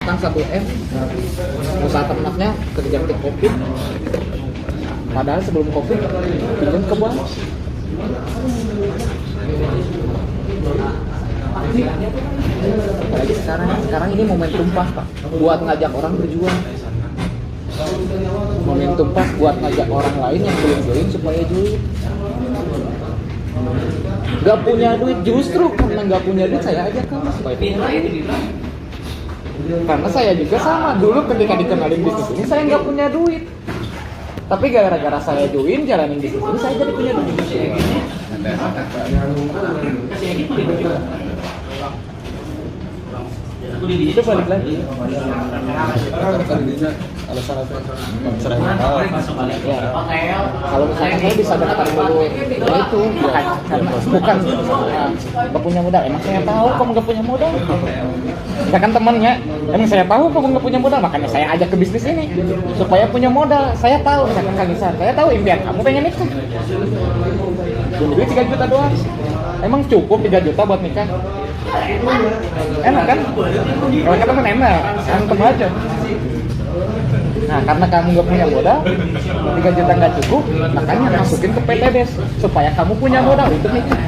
utang 1 M, usaha ternaknya kejangkit COVID, padahal sebelum COVID pinjam ke bank. Apalagi sekarang ini momentum pas Pak, buat ngajak orang berjuang. Momentum pas buat ngajak orang lain yang belum join supaya join. Gak punya duit, justru karena gak punya duit saya ajak kamu supaya punya duit. Karena saya juga sama, dulu ketika dikenalin bisnis ini saya gak punya duit. Tapi gara-gara saya join jalanin bisnis ini saya jadi punya duit. Itu balik lagi. Alasan apa? Ya. Kalau misalnya saya bisa daftar dulu, ya itu bukan nggak punya modal. Emang saya tahu kamu nggak punya modal. Misalkan temannya, emang saya tahu kamu nggak punya modal, makanya saya ajak ke bisnis ini supaya punya modal. Saya tahu, misalkan Kang Isar, saya tahu impian kamu pengen nikah. Duit 3 juta doang. Emang cukup 3 juta buat nikah? Enak kan? Kalau kata teman enak, antem aja. Nah, karena kamu nggak punya modal, 3 juta nggak cukup, makanya masukin ke PTBS supaya kamu punya modal untuk nikah.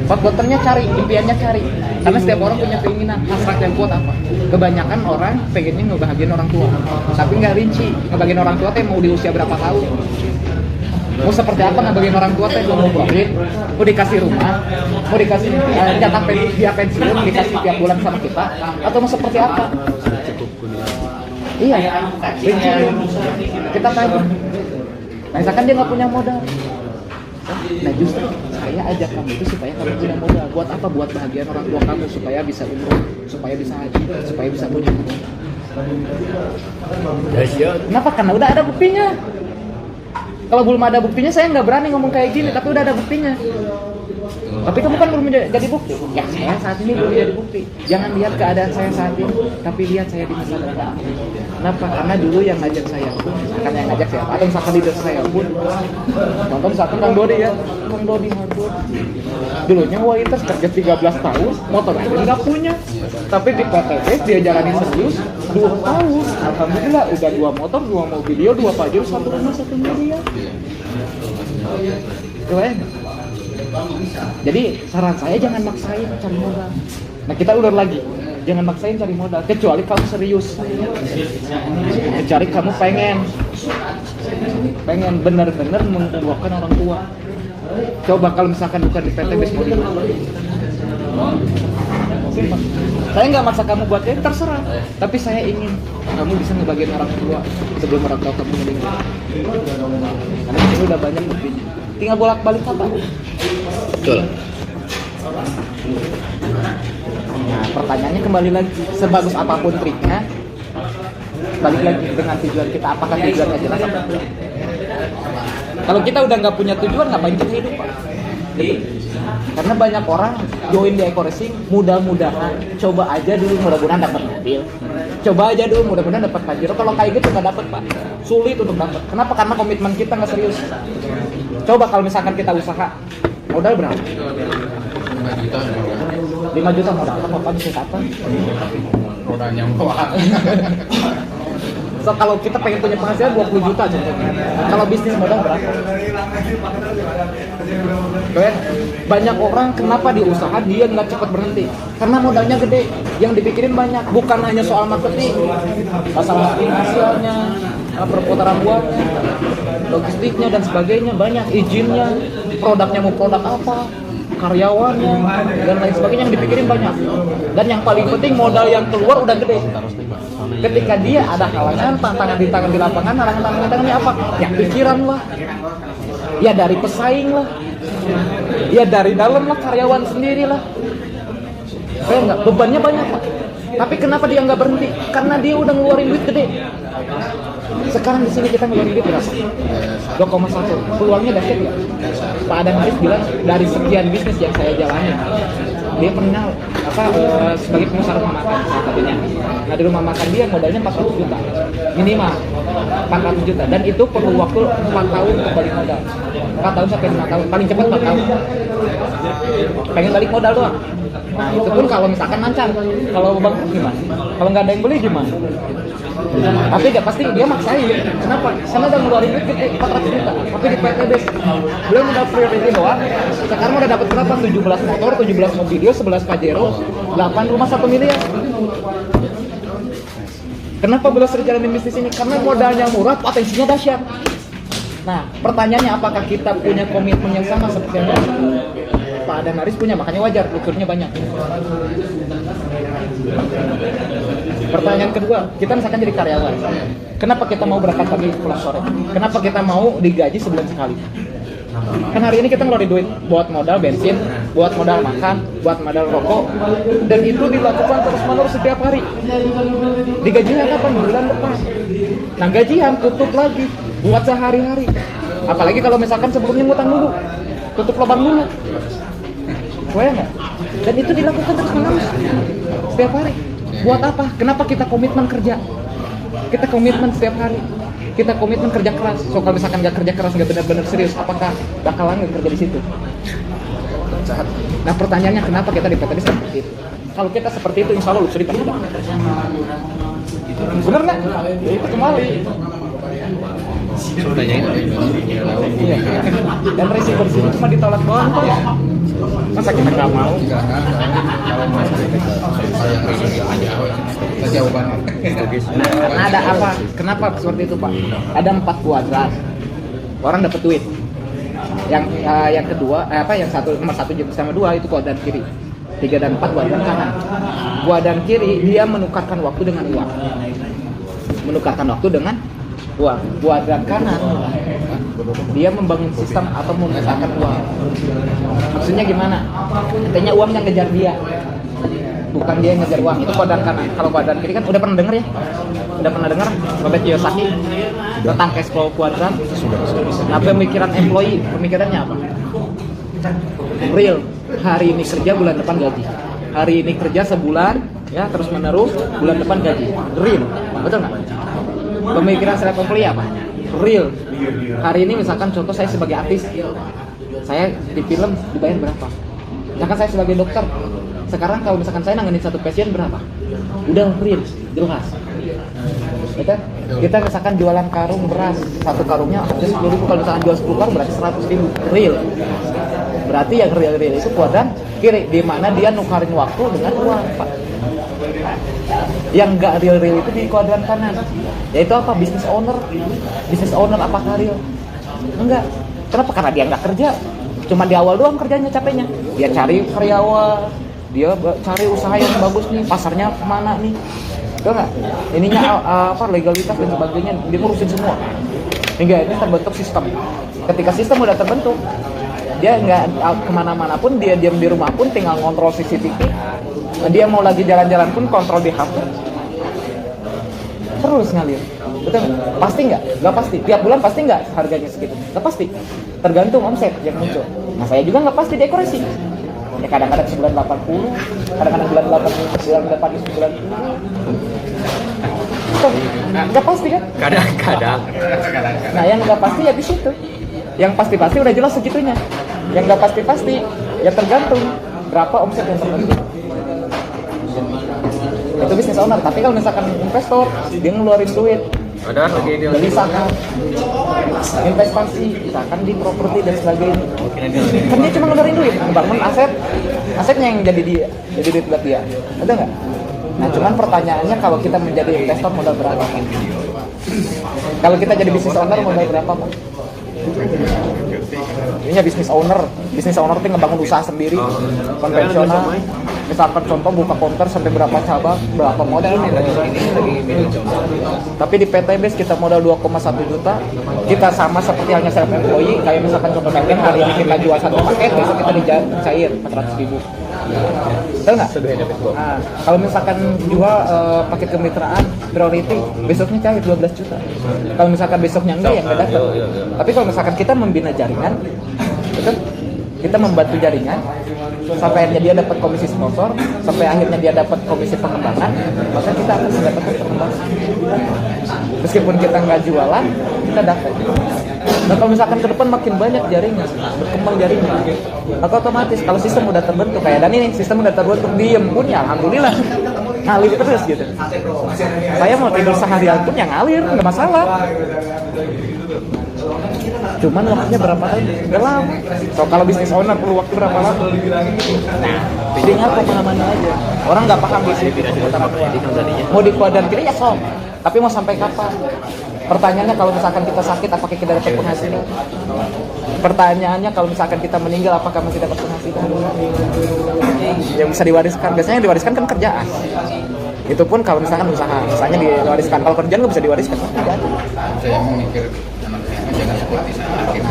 Buat dokternya cari, impiannya cari. Karena setiap orang punya keinginan, hasrat yang kuat apa? Kebanyakan orang pengennya ngebahagiain orang tua, tapi nggak rinci. Ngebahagiain orang tua teh mau di usia berapa tahun? Mau seperti apa ngebagiin orang tua teh? Mau duit, mau dikasih rumah, mau dikasih jatah dia pensiun, dikasih tiap bulan sama kita, atau mau seperti apa? Iya, rinci. Kita tanya. Nah, misalkan dia nggak punya modal. Nah, justru saya ajak kamu itu supaya kamu punya modal. Buat apa? Buat bahagian orang tua kamu supaya bisa umroh, supaya bisa haji, supaya bisa punya. Kenapa? Karena udah ada buktinya. Kalau belum ada buktinya saya nggak berani ngomong kayak gini, tapi udah ada buktinya. Tapi kamu kan belum jadi bukti. Ya saya saat ini belum jadi bukti. Jangan lihat keadaan saya saat ini, tapi lihat saya di masa depan. Kenapa? Karena dulu yang ngajak saya pun, misalkan yang ngajak siapa, atau misalkan leader saya pun, contoh misalkan Kang Dodi ya, Kang Dodi Hardwood. Dulunya Waitas kerja 13 tahun, motor aja nggak punya. Tapi di PTBS dia jalanin serius 2 tahun. Alhamdulillah udah 2 motor, 2 mobil, 2 pajero, 1 rumah, 1 miliar. Keren. Jadi saran saya jangan maksain cari modal. Nah kita ulur lagi, jangan maksain cari modal kecuali kamu serius. Kecuali kamu pengen benar-benar menguatkan orang tua. Coba kalau misalkan bukan di PTBS mau di mana? Saya nggak maksa kamu buat ini, terserah. Tapi saya ingin kamu bisa ngebagiin orang tua sebelum orang tua kamu meninggal. Karena ini udah banyak buktinya. Tinggal bolak-balik apa? Betul. Nah, pertanyaannya kembali lagi, sebagus apapun triknya, balik lagi dengan tujuan kita. Apakah tujuannya jelas apa enggak? Kalau kita udah nggak punya tujuan, ngapain kita hidup, Pak? Gitu. Karena banyak orang join di Eko Racing, mudah-mudahan coba aja dulu, mudah-mudahan dapat mobil, coba aja dulu, mudah-mudahan dapat pajero. Kalau kayak gitu nggak dapat, Pak, sulit untuk dapat. Kenapa? Karena komitmen kita nggak serius. Coba kalau misalkan kita usaha, modal berapa? 5 juta modal apa bisa kapan? Modalnya bawah. So, kalau kita pengen punya penghasilan 20 juta contohnya. Kalau bisnis modal berapa? Banyak orang kenapa di usaha dia nggak cepat berhenti? Karena modalnya gede, yang dipikirin banyak. Bukan hanya soal marketing, masalah finansialnya, perputaran uangnya, logistiknya dan sebagainya, banyak izinnya, produknya mau produk apa, karyawannya dan lain sebagainya yang dipikirin banyak. Dan yang paling penting modal yang keluar udah gede. Ketika dia ada halangan, tantangan di lapangan, halangan-tantangannya apa? Ya pikiran lah, ya dari pesaing lah, ya dari dalam lah, karyawan sendiri lah. Kayak nggak, bebannya banyak Pak. Tapi kenapa dia nggak berhenti? Karena dia udah ngeluarin duit gede. Sekarang di sini kita ngeluarin duit berapa? 2,1. Peluangnya dahsyat ya. Pak Adam Haris bilang dari sekian bisnis yang saya jalani, dia pernah sebagai pengusaha rumah makan salah satunya. Nah di rumah makan dia modalnya 400 juta minimal 400 juta, dan itu perlu waktu 4 tahun untuk balik modal. 4 tahun sampai 5 tahun, paling cepat 4 tahun. Pengen balik modal doang. Nah itu pun kalau misalkan lancar, kalau bangkrut gimana? Kalau nggak ada yang beli gimana? Tapi nggak pasti dia maksain. Kenapa? Karena udah ngeluarin duit gede 400 juta. Tapi di PTBS belum udah priority doang. Sekarang udah dapat berapa? 17 motor, 17 mobilio, 11 Pajero, 8 rumah 1 miliar. Kenapa Belo sering jalanin bisnis ini? Karena modalnya murah, potensinya dahsyat. Nah, pertanyaannya apakah kita punya komitmen yang sama seperti yang Pak Adam Haris punya? Makanya wajar, lukurnya banyak. Pertanyaan kedua, kita misalkan jadi karyawan. Kenapa kita mau berangkat pagi pulang sore? Kenapa kita mau digaji sebulan sekali? Kan hari ini kita ngeluarin duit buat modal bensin, buat modal makan, buat modal rokok, dan itu dilakukan terus-menerus setiap hari. Digajinya kapan? Bulan depan. Nah gajian tutup lagi buat sehari-hari. Apalagi kalau misalkan sebelumnya ngutang dulu, tutup lubang dulu. Boleh nggak? Dan itu dilakukan terus-menerus setiap hari. Buat apa? Kenapa kita komitmen kerja? Kita komitmen setiap hari. Kita komitmen kerja keras. So kalau misalkan nggak kerja keras, nggak benar-benar serius, apakah bakalan nggak kerja di situ? Nah pertanyaannya kenapa kita di PTB seperti itu? Kalau kita seperti itu, insya Allah luxury pasti dapat. Bener nggak? Ya itu kembali. Tanyain. Iya. Dan resiko di sini cuma ditolak doang kok. Masa kita nggak mau? Kalau mau kita jawaban. Nah, ada apa? Kenapa seperti itu Pak? Ada 4 kuadran. Orang dapat duit. Yang kedua, yang nomor 1 sama 2 itu kuadran kiri. 3 dan 4 kuadran kanan. Kuadran kiri dia menukarkan waktu dengan uang. Kuadran kanan dia membangun sistem atau memisahkan uang. Maksudnya gimana? Katanya uang yang ngejar dia, bukan dia yang ngejar uang. Itu kuadran kanan. Kalau kuadran kiri kan udah pernah dengar ya? Udah pernah dengar Robert Kiyosaki tentang cash flow kuadran? Nah, pemikiran employee, pemikirannya apa? Real. Hari ini kerja, bulan depan gaji. Hari ini kerja sebulan, ya terus menerus, bulan depan gaji. Real, betul nggak? Pemikiran seleb employee apa? Real. Hari ini misalkan contoh saya sebagai artis, saya di film dibayar berapa? Misalkan saya sebagai dokter, sekarang kalau misalkan saya nanganin 1 pasien berapa? Udah real, jelas. Betul? Kita misalkan jualan karung beras, 1 karungnya harga 10.000, kalau misalkan jual 10 karung berarti 100.000. Real. Berarti yang real itu kuadran kiri, di mana dia nukarin waktu dengan uang, Pak. Yang nggak real itu di kuadran kanan. Yaitu apa? Business owner. Business owner apakah real? Enggak. Kenapa? Karena dia nggak kerja. Cuma di awal doang kerjanya capeknya. Dia cari karyawan, dia cari usaha yang bagus nih, pasarnya kemana nih? Betul nggak? Ininya legalitas dan sebagainya, dia ngurusin semua. Hingga ini terbentuk sistem. Ketika sistem udah terbentuk, dia nggak kemana-mana pun, dia diam di rumah pun tinggal kontrol CCTV. Dia mau lagi jalan-jalan pun kontrol di HP. Terus ngalir. Betul nggak? Pasti nggak? Nggak pasti. Tiap bulan pasti nggak harganya segitu? Nggak pasti. Tergantung omset yang muncul. Nah saya juga nggak pasti dekorasi. Ya kadang-kadang sebulan 80, kadang-kadang bulan 80, bulan depan sebulan 90. Nggak pasti kan? Kadang-kadang. Nah yang nggak pasti ya di situ. Yang pasti-pasti udah jelas segitunya. Yang nggak pasti-pasti ya tergantung berapa omset yang terbentuk. Itu bisnis owner. Tapi kalau misalkan investor, dia ngeluarin duit. Ada lagi dia. Beli saham, investasi, misalkan di properti dan sebagainya. Kan dia cuma ngeluarin duit, ngebangun asetnya yang jadi duit buat dia. Ada nggak? Nah, cuman pertanyaannya kalau kita menjadi investor modal berapa? Kalau kita jadi bisnis owner modal berapa, Pak? Ininya bisnis owner itu ngebangun usaha sendiri, konvensional. Misalkan contoh buka counter sampai berapa cabang, berapa modal ini lagi. Tapi di PTBS kita modal 2,1 juta. Kita sama seperti halnya self employee. Kayak misalkan contoh Megan hari ini kita jual 1 paket, besok kita cair 400.000. Betul nggak? Nah, kalau misalkan jual paket kemitraan priority, besoknya cair 12 juta. Kalau misalkan besoknya enggak, ya enggak dapat. Tapi kalau misalkan kita membina jaringan, betul? Kita membantu jaringan sampai akhirnya dia dapat komisi sponsor, sampai akhirnya dia dapat komisi pengembangan, maka kita akan mendapatkan pengembangan. Meskipun kita nggak jualan, kita dapat. Nah kalau misalkan ke depan makin banyak jaringan, berkembang jaringan, maka otomatis kalau sistem udah terbentuk kayak dan ini sistem udah terbentuk diem pun ya alhamdulillah ngalir terus gitu. Saya mau tidur seharian pun ya ngalir, nggak masalah. Cuman waktunya berapa tahun? Udah lama. So kalau bisnis owner perlu waktu berapa lama? Nah, tinggal pemahamannya aja. Orang nggak paham di sini. Mau dikuadran kiri ya sok. Tapi mau sampai kapan? Pertanyaannya kalau misalkan kita sakit, apakah kita dapat penghasilan? Pertanyaannya kalau misalkan kita meninggal, apakah masih dapat penghasilan? Yang bisa diwariskan, biasanya yang diwariskan kan kerjaan. Itu pun kalau misalkan usaha, misalnya diwariskan. Kalau kerjaan nggak bisa diwariskan, tidak ada. Saya memikir anak saya jangan seperti saya.